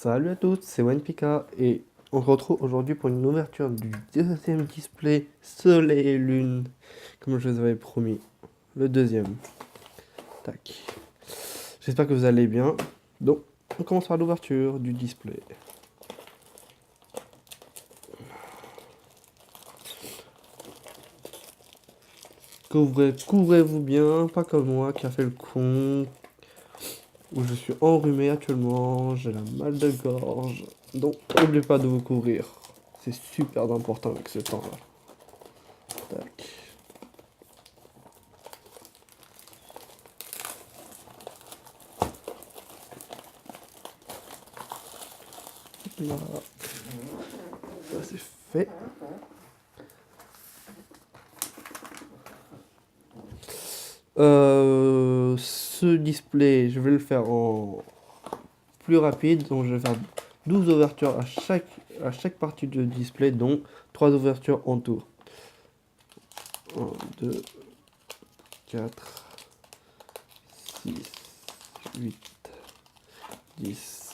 Salut à tous, c'est Wanpika et on se retrouve aujourd'hui pour une ouverture du deuxième display Soleil et Lune, comme je vous avais promis. Le deuxième. Tac. J'espère que vous allez bien. Donc, on commence par l'ouverture du display. Couvrez-vous bien, pas comme moi qui a fait le con, où je suis enrhumé actuellement, j'ai la mal de gorge. Donc, n'oubliez pas de vous couvrir. C'est super important avec ce temps-là. Tac. Là, ça c'est fait. Ce display, je vais le faire en plus rapide, donc je vais faire 12 ouvertures à chaque partie du display, dont 3 ouvertures en tour. 1, 2, 4, 6, 8, 10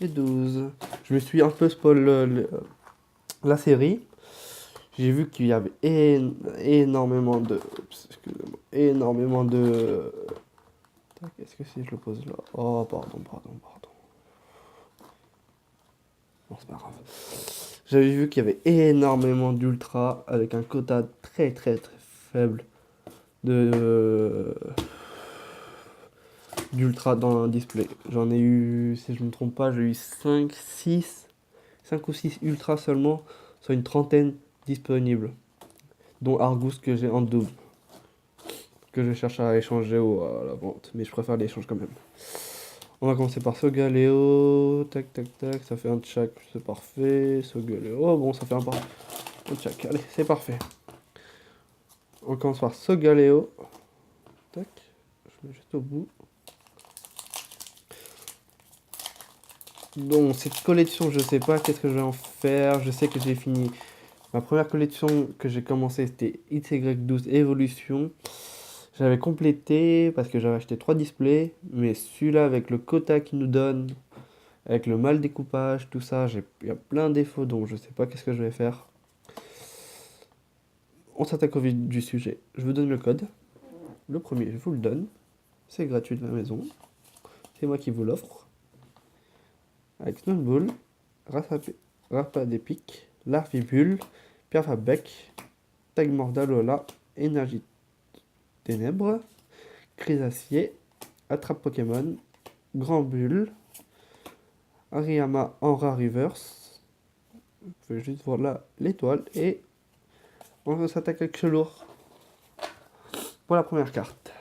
et 12. Je me suis un peu spoil la série. J'ai vu qu'il y avait énormément de... Oups, excusez-moi. Énormément de... Est-ce que si je le pose là? Oh, pardon. Non, c'est pas grave. J'avais vu qu'il y avait énormément d'ultra avec un quota très faible de d'ultra dans un display. J'en ai eu, si je me trompe pas, j'ai eu 5 ou 6 ultra seulement sur une trentaine disponibles, dont Argus que j'ai en double, que je cherche à échanger ou à la vente, mais je préfère l'échange quand même. On va commencer par Solgaleo, tac, ça fait un tchak, c'est parfait. Solgaleo, oh bon, ça fait un tchak, allez, c'est parfait. On commence par Solgaleo, tac, je mets juste au bout. Donc, cette collection, je sais pas qu'est-ce que je vais en faire, je sais que j'ai fini. Ma première collection que j'ai commencé, c'était XY12 Evolution. J'avais complété parce que j'avais acheté 3 displays, mais celui-là avec le quota qu'il nous donne, avec le mal découpage, tout ça, il y a plein de défauts, donc je sais pas qu'est-ce que je vais faire. On s'attaque au vif du sujet. Je vous donne le code. Le premier, je vous le donne. C'est gratuit de la maison. C'est moi qui vous l'offre. Avec Snowball, Rapade épique, Larvibule, Pierre Fabec, Tag Mordalola, Énergie Ténèbres, Crisacier, Attrape Pokémon, Grand Bulle, Hariyama Aura Reverse. Vous pouvez juste voir là l'étoile et on s'attaque avec ce lourd pour la première carte.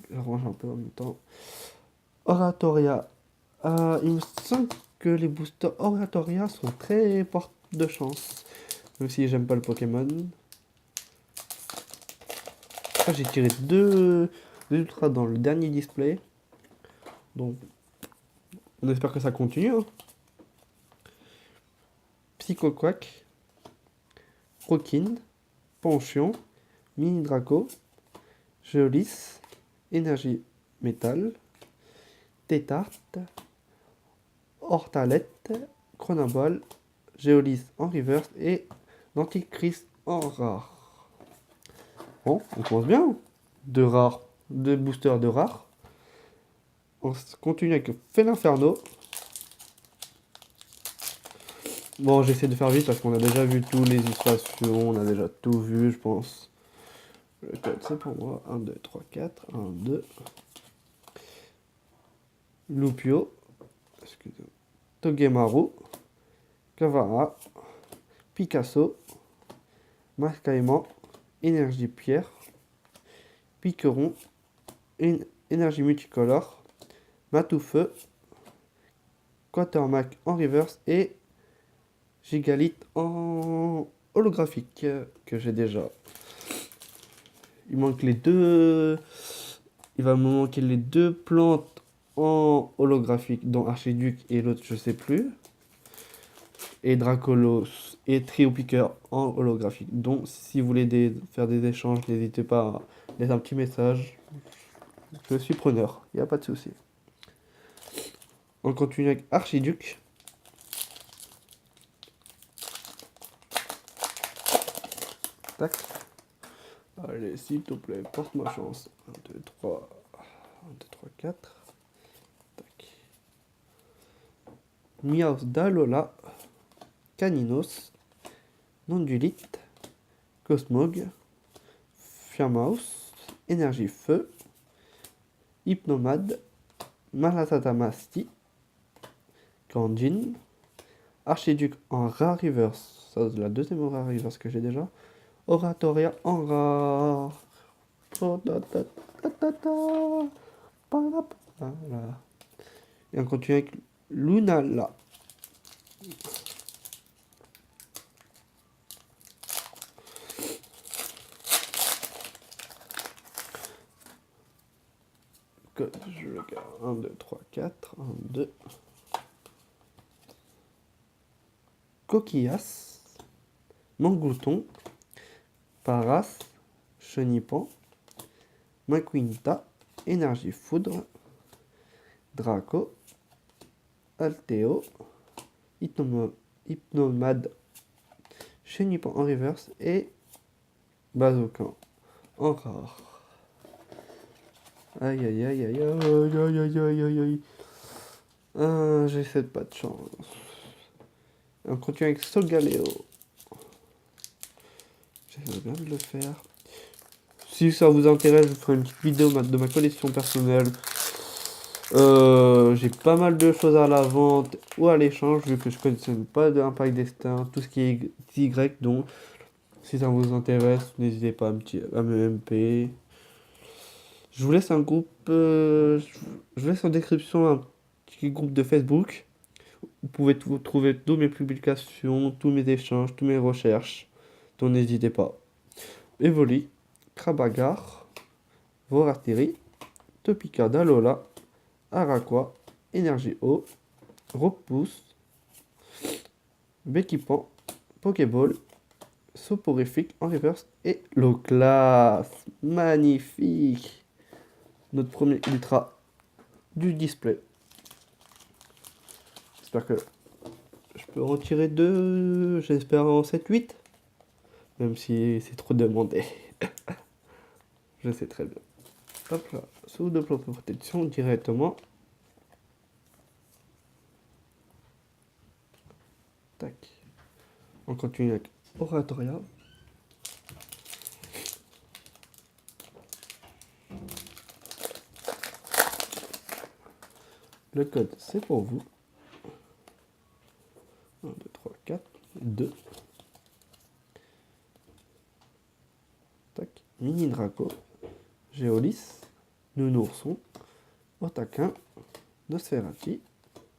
Je range un peu en même temps. Oratoria. Il me semble que les boosters Oratoria sont très portes de chance. Même si j'aime pas le Pokémon. Ah, j'ai tiré deux ultras dans le dernier display. Donc, on espère que ça continue. Hein. Psycho Quack, Rockin, Penchion, Mini Draco, Geolis, Énergie Métal, Tétarte, Hortalette, Chronoball, Geolis en reverse et l'Antichrist en rare. Bon, on commence bien. Deux rares, deux boosters de rares. On continue avec Félinferno. Bon, j'essaie de faire vite parce qu'on a déjà vu tous les illustrations, on a déjà tout vu, je pense. Le code, c'est pour moi. 1, 2, 3, 4. 1, 2. Lupio. Excusez-moi. Togemaru. Kavara. Picasso. Mascaïman. Énergie Pierre. Piqueron. Énergie multicolore. Matoufeu. Quatermac en reverse et Gigalith en holographique que j'ai déjà. Il manque les deux. Il va me manquer les deux plantes en holographique, dont Archiduc et l'autre, je sais plus. Et Dracolos et Trio Piqueur en holographique. Donc, si vous voulez faire des échanges, n'hésitez pas à laisser un petit message. Je suis preneur, il n'y a pas de souci. On continue avec Archiduc. Tac. Allez, s'il te plaît, porte-moi chance. 1, 2, 3. 1, 2, 3, 4. Tac. Miaus d'Alola. Caninos. Nondulite. Cosmog. Fiamaus. Énergie Feu. Hypnomade. Malasatamasti. Grandjin. Archiduc en rare reverse. Ça, c'est la deuxième rare reverse que j'ai déjà. Oratoria en rare. Voilà. Et on continue avec Lunala. Je regarde. 1, 2, 3, 4. 1, 2. Coquillas. Mangouton. Paras. Chenipan. Maquinta. Énergie Foudre. Draco. Alteo. Hypnomade. Chenipan en reverse. Et Bazookan en rare. Aïe aïe aïe aïe aïe aïe aïe aïe aïe aïe. J'ai 7 pas de chance. On continue avec Solgaleo. J'essaie bien de le faire. Si ça vous intéresse, je vous ferai une petite vidéo de ma collection personnelle. J'ai pas mal de choses à la vente ou à l'échange, vu que je connaissais pas d'Impact Destin, tout ce qui est Y, donc si ça vous intéresse, n'hésitez pas à me MP. Je vous laisse un groupe, je vous laisse en description un petit groupe de Facebook. Vous pouvez trouver toutes mes publications, tous mes échanges, toutes mes recherches. Donc n'hésitez pas. Evoli, Krabagar, Voratiri, Topica d'Alola, Araqua, Énergie Eau, Repousse, Bekipan, Pokéball, Soporifique en reverse et l'eau classe. Magnifique. Notre premier ultra du display. J'espère que je peux en tirer 2. J'espère en 7-8. Même si c'est trop demandé. Je sais très bien. Hop là. Sous de protection directement. Tac. On continue avec Oratoria. Le code, c'est pour vous. 1, 2, 3, 4, 2. Tac. Mini Draco. Géolis. Nounourson. Otaquin. Nosferati.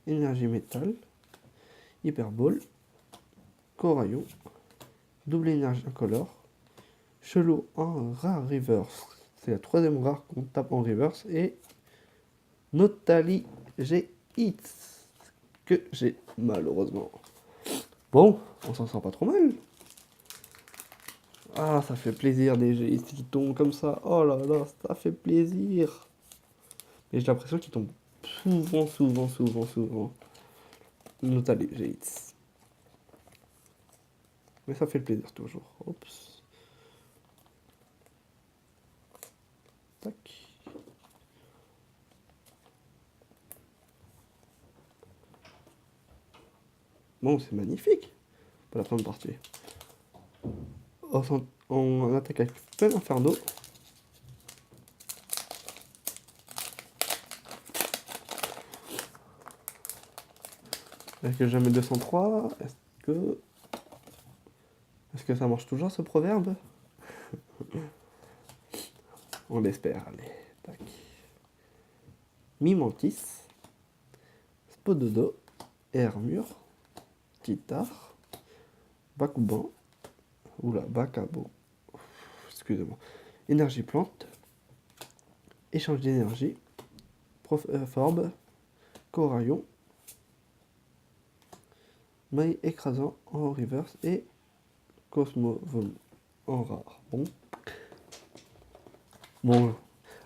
Énergie Métal. Hyperball. Coraillon. Double énergie incolore. Chelou en rare reverse. C'est la troisième rare qu'on tape en reverse. Et Notali GX. Que j'ai malheureusement. Bon, on s'en sort pas trop mal. Ah, ça fait plaisir des GX qui tombent comme ça. Oh là là, ça fait plaisir. Mais j'ai l'impression qu'ils tombent souvent. Notali GX. Mais ça fait plaisir toujours. Oups. Tac. Bon, c'est magnifique pour la fin de partie. On attaque avec plein d'inferno. Avec jamais 203. Est-ce que ça marche toujours ce proverbe? On l'espère, allez. Tac. Mimantis. Spododo. Hermure. Titar. Bakuban. Oula, Bakabo. Excusez-moi. Énergie plante. Échange d'énergie. Forbe. Coraillon. Maille écrasant en reverse. Et Cosmo en rare. Bon,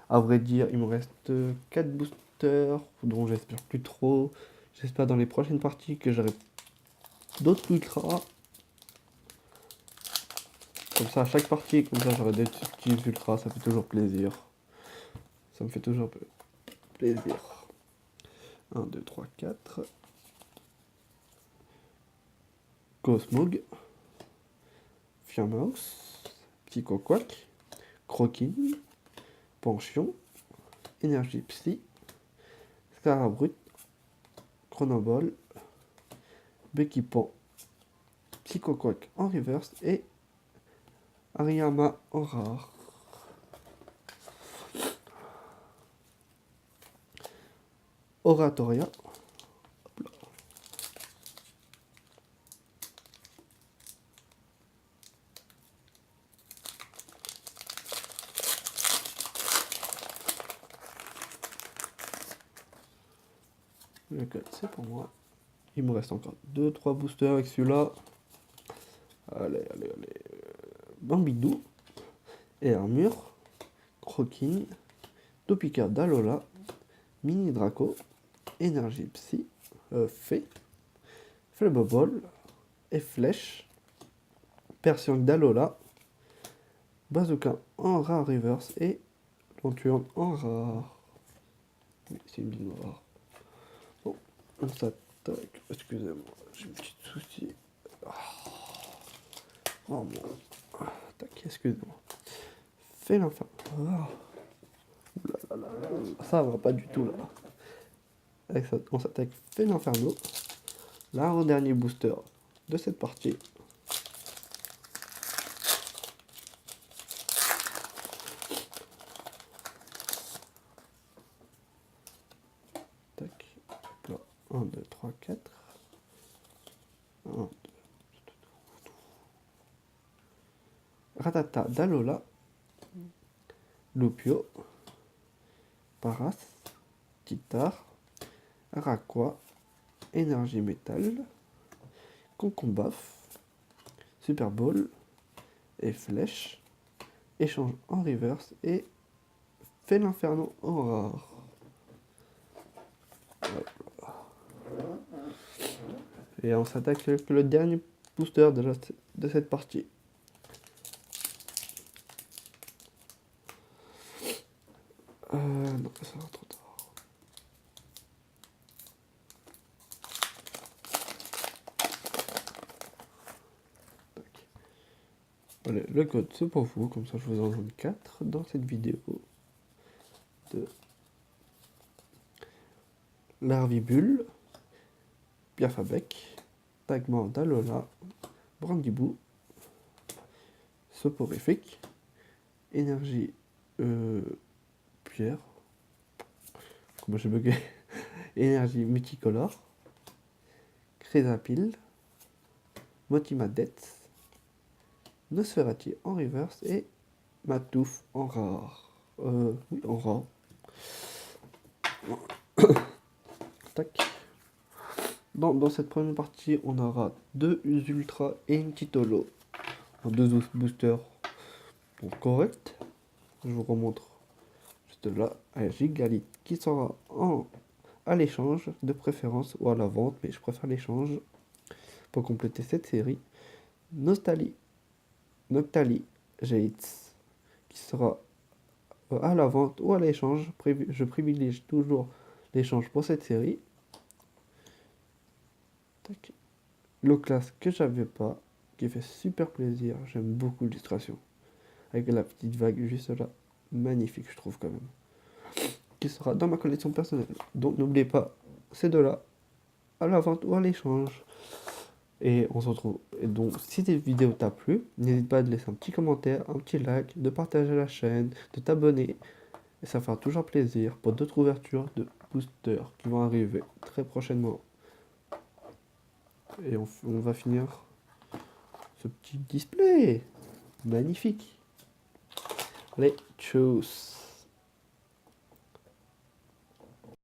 à vrai dire, il me reste 4 boosts boosters, dont j'espère plus trop. J'espère dans les prochaines parties que j'aurai d'autres ultras. Comme ça, à chaque partie, comme ça, j'aurai des petits ultras, ça fait toujours plaisir. Ça me fait toujours plaisir. 1, 2, 3, 4. Cosmog. Fiamouse. Psychoquack. Croquin. Penchion. Énergie Psy. Scarabrut. Chronoball. Bekipan. Psychoquack en reverse et Ariyama en rare. Oratoria. Le code c'est pour moi. Il me reste encore 2-3 boosters avec celui-là. Allez. Bambidou. Et Armure. Croquin. Topika d'Alola. Mini Draco. Énergie Psy. Fée. Flebobol. Et Flèche. Persian d'Alola. Bazooka en rare reverse. Et Lanturne en rare. Oui, c'est une bille rare. Bon, on s'attaque. Excusez-moi, j'ai un petit souci. Oh mon. Tac, excusez-moi. Fais l'enfer. Ça va pas du tout là. Avec ça, on s'attaque Fait l'Inferno. L'avant-dernier booster de cette partie. Tac. Là. 1, 2, 3, 4. 1, 2. Ratata d'Alola. Lupio. Paras. Titar. Araqua. Énergie Métal. Concombaf. Super Bowl. Et Flèche. Échange en reverse. Et Fait l'Inferno en rare. Et on s'attaque avec le dernier booster de cette partie. Non, ça va trop tard. Allez, le code c'est pour vous, comme ça je vous en donne 4 dans cette vidéo de Larvibule, Pierre-Fabec, Tagman d'Alola, Brandibou, Soporifique, Énergie Pierre, comment j'ai bugué, Énergie Multicolore, Crésapile, Motimadette, Nosferati en reverse et Matouf en rare. Oui, en rare. Tac. Dans cette première partie, on aura 2 ultras et une petite holo. 2 boosters donc corrects. Je vous remontre juste là. Un Gigalith qui sera à l'échange de préférence ou à la vente, mais je préfère l'échange pour compléter cette série. Noctali Jates qui sera à la vente ou à l'échange. Je privilégie toujours l'échange pour cette série. Tac. Le classe que j'avais pas, qui fait super plaisir. J'aime beaucoup l'illustration. Avec la petite vague juste là. Magnifique, je trouve quand même. Qui sera dans ma collection personnelle. Donc n'oubliez pas ces deux-là à la vente ou à l'échange. Et on se retrouve. Et donc, si cette vidéo t'a plu, n'hésite pas à laisser un petit commentaire, un petit like, de partager la chaîne, de t'abonner. Et ça fera toujours plaisir pour d'autres ouvertures de boosters qui vont arriver très prochainement. Et on va finir ce petit display magnifique. Allez, tchuss.